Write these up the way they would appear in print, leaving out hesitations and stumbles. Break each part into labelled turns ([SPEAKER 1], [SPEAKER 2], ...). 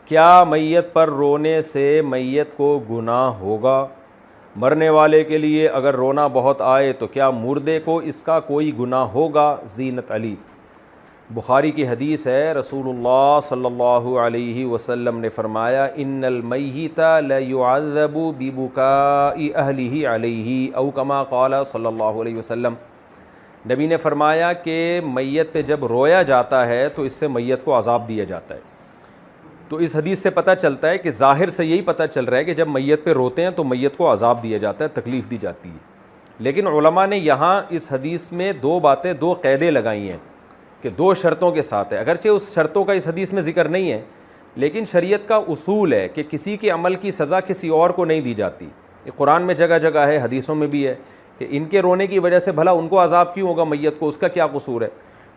[SPEAKER 1] کیا میت پر رونے سے میت کو گناہ ہوگا؟ مرنے والے کے لیے اگر رونا بہت آئے تو کیا مردے کو اس کا کوئی گناہ ہوگا؟ زینت علی۔ بخاری کی حدیث ہے، رسول اللہ صلی اللہ علیہ وسلم نے فرمایا ان المیت لیعذب ببکاء اہلہ علیہ او کما قال صلی اللہ علیہ وسلم۔ نبی نے فرمایا کہ میت پہ جب رویا جاتا ہے تو اس سے میت کو عذاب دیا جاتا ہے۔ تو اس حدیث سے پتہ چلتا ہے کہ ظاہر سے یہی پتہ چل رہا ہے کہ جب میت پہ روتے ہیں تو میت کو عذاب دیا جاتا ہے، تکلیف دی جاتی ہے۔ لیکن علماء نے یہاں اس حدیث میں دو قیدیں لگائی ہیں کہ دو شرطوں کے ساتھ ہے، اگرچہ اس شرطوں کا اس حدیث میں ذکر نہیں ہے، لیکن شریعت کا اصول ہے کہ کسی کے عمل کی سزا کسی اور کو نہیں دی جاتی۔ یہ قرآن میں جگہ جگہ ہے، حدیثوں میں بھی ہے کہ ان کے رونے کی وجہ سے بھلا ان کو عذاب کیوں ہوگا، میت کو، اس کا کیا قصور ہے؟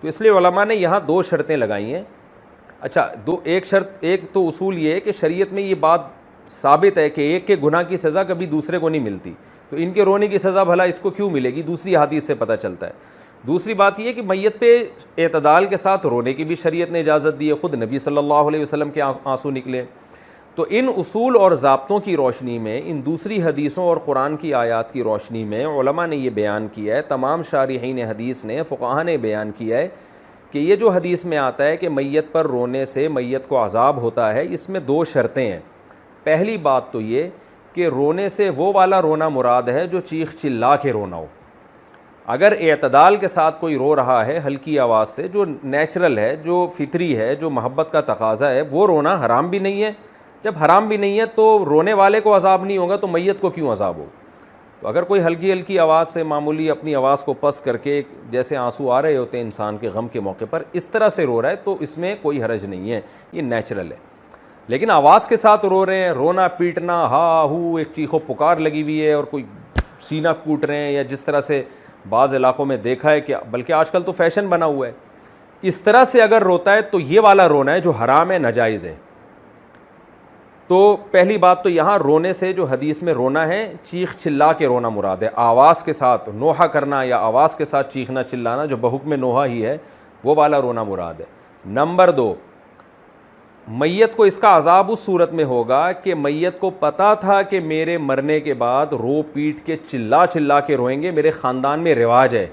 [SPEAKER 1] تو اس لیے علماء نے یہاں دو شرطیں لگائی ہیں۔ اچھا، ایک تو اصول یہ ہے کہ شریعت میں یہ بات ثابت ہے کہ ایک کے گناہ کی سزا کبھی دوسرے کو نہیں ملتی، تو ان کے رونے کی سزا بھلا اس کو کیوں ملے گی؟ دوسری حدیث سے پتہ چلتا ہے۔ دوسری بات یہ کہ میت پہ اعتدال کے ساتھ رونے کی بھی شریعت نے اجازت دی ہے، خود نبی صلی اللہ علیہ وسلم کے آنسو نکلے۔ تو ان اصول اور ضابطوں کی روشنی میں، ان دوسری حدیثوں اور قرآن کی آیات کی روشنی میں علماء نے یہ بیان کیا ہے، تمام شارحین حدیث نے، فقہاء نے بیان کیا ہے کہ یہ جو حدیث میں آتا ہے کہ میت پر رونے سے میت کو عذاب ہوتا ہے، اس میں دو شرطیں ہیں۔ پہلی بات تو یہ کہ رونے سے وہ والا رونا مراد ہے جو چیخ چلا کے رونا ہو۔ اگر اعتدال کے ساتھ کوئی رو رہا ہے ہلکی آواز سے، جو نیچرل ہے، جو فطری ہے، جو محبت کا تقاضا ہے، وہ رونا حرام بھی نہیں ہے۔ جب حرام بھی نہیں ہے تو رونے والے کو عذاب نہیں ہوگا تو میت کو کیوں عذاب ہو؟ تو اگر کوئی ہلکی ہلکی آواز سے معمولی اپنی آواز کو پست کر کے، جیسے آنسو آ رہے ہوتے ہیں انسان کے غم کے موقع پر، اس طرح سے رو رہا ہے تو اس میں کوئی حرج نہیں ہے، یہ نیچرل ہے۔ لیکن آواز کے ساتھ رو رہے ہیں، رونا پیٹنا، ہا ہو، ایک چیخ و پکار لگی ہوئی ہے اور کوئی سینہ کوٹ رہے ہیں، یا جس طرح سے بعض علاقوں میں دیکھا ہے کہ بلکہ آج کل تو فیشن بنا ہوا ہے، اس طرح سے اگر روتا ہے تو یہ والا رونا ہے جو حرام ہے، ناجائز ہے۔ تو پہلی بات تو یہاں رونے سے جو حدیث میں رونا ہے، چیخ چلا کے رونا مراد ہے، آواز کے ساتھ نوحہ کرنا یا آواز کے ساتھ چیخنا چلانا جو بحکم نوحہ ہی ہے، وہ والا رونا مراد ہے۔ نمبر دو، میت کو اس کا عذاب اس صورت میں ہوگا کہ میت کو پتہ تھا کہ میرے مرنے کے بعد رو پیٹ کے چلا چلا کے روئیں گے، میرے خاندان میں رواج ہے،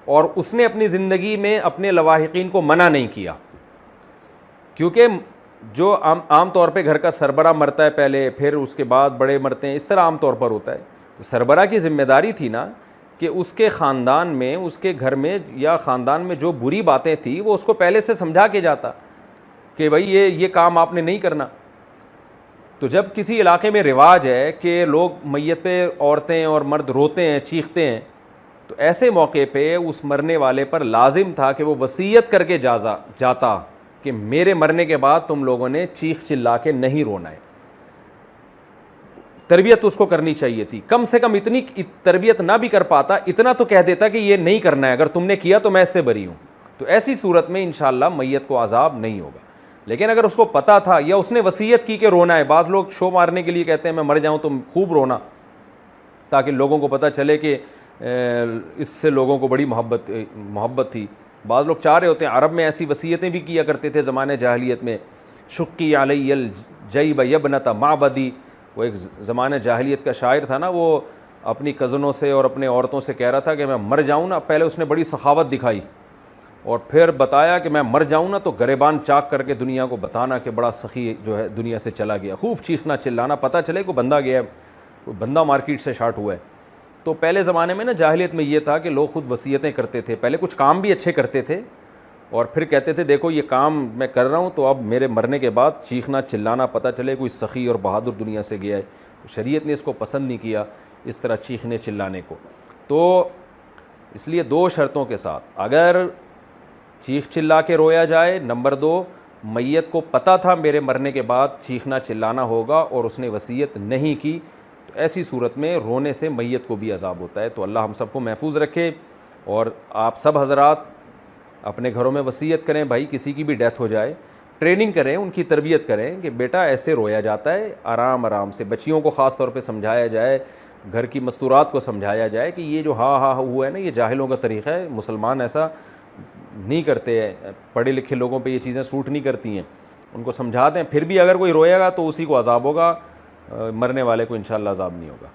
[SPEAKER 1] اور اس نے اپنی زندگی میں اپنے لواحقین کو منع نہیں کیا، کیونکہ جو عام طور پہ گھر کا سربراہ مرتا ہے پہلے، پھر اس کے بعد بڑے مرتے ہیں، اس طرح عام طور پر ہوتا ہے۔ تو سربراہ کی ذمہ داری تھی نا کہ اس کے خاندان میں، اس کے گھر میں یا خاندان میں جو بری باتیں تھیں وہ اس کو پہلے سے سمجھا کے جاتا کہ بھائی یہ کام آپ نے نہیں کرنا۔ تو جب کسی علاقے میں رواج ہے کہ لوگ میت پہ عورتیں اور مرد روتے ہیں، چیختے ہیں، تو ایسے موقع پہ اس مرنے والے پر لازم تھا کہ وہ وصیت کر کے جاتا کہ میرے مرنے کے بعد تم لوگوں نے چیخ چلا کے نہیں رونا ہے۔ تربیت اس کو کرنی چاہیے تھی، کم سے کم اتنی تربیت نہ بھی کر پاتا، اتنا تو کہہ دیتا کہ یہ نہیں کرنا ہے، اگر تم نے کیا تو میں اس سے بری ہوں۔ تو ایسی صورت میں انشاءاللہ میت کو عذاب نہیں ہوگا۔ لیکن اگر اس کو پتہ تھا یا اس نے وصیت کی کہ رونا ہے، بعض لوگ شو مارنے کے لیے کہتے ہیں میں مر جاؤں تو خوب رونا، تاکہ لوگوں کو پتہ چلے کہ اس سے لوگوں کو بڑی محبت تھی۔ بعض لوگ چاہ رہے ہوتے ہیں، عرب میں ایسی وصیتیں بھی کیا کرتے تھے زمانے جاہلیت میں، شقی علی الجیب یبنۃ معبدی، وہ ایک زمانے جاہلیت کا شاعر تھا نا، وہ اپنی کزنوں سے اور اپنے عورتوں سے کہہ رہا تھا کہ میں مر جاؤں نا، پہلے اس نے بڑی سخاوت دکھائی اور پھر بتایا کہ میں مر جاؤں نا تو گریبان چاک کر کے دنیا کو بتانا کہ بڑا سخی جو ہے دنیا سے چلا گیا، خوب چیخنا چلانا، پتہ چلے کوئی بندہ گیا ہے، کوئی بندہ مارکیٹ سے شارٹ ہوا ہے۔ تو پہلے زمانے میں نا جاہلیت میں یہ تھا کہ لوگ خود وصیتیں کرتے تھے، پہلے کچھ کام بھی اچھے کرتے تھے اور پھر کہتے تھے دیکھو یہ کام میں کر رہا ہوں تو اب میرے مرنے کے بعد چیخنا چلانا پتہ چلے کوئی سخی اور بہادر دنیا سے گیا ہے۔ تو شریعت نے اس کو پسند نہیں کیا، اس طرح چیخنے چلانے کو۔ تو اس لیے دو شرطوں کے ساتھ، اگر چیخ چلا کے رویا جائے، نمبر دو، میت کو پتہ تھا میرے مرنے کے بعد چیخنا چلانا ہوگا اور اس نے وصیت نہیں کی، تو ایسی صورت میں رونے سے میت کو بھی عذاب ہوتا ہے۔ تو اللہ ہم سب کو محفوظ رکھے، اور آپ سب حضرات اپنے گھروں میں وصیت کریں، بھائی کسی کی بھی ڈیتھ ہو جائے، ٹریننگ کریں، ان کی تربیت کریں کہ بیٹا ایسے رویا جاتا ہے، آرام آرام سے، بچیوں کو خاص طور پہ سمجھایا جائے، گھر کی مستورات کو سمجھایا جائے کہ یہ جو ہا ہوا ہے نا، یہ جاہلوں کا طریقہ ہے، مسلمان ایسا نہیں کرتے ہیں، پڑھے لکھے لوگوں پہ یہ چیزیں سوٹ نہیں کرتی ہیں، ان کو سمجھا دیں. پھر بھی اگر کوئی روئے گا تو اسی کو عذاب ہوگا, مرنے والے کو انشاءاللہ عذاب نہیں ہوگا.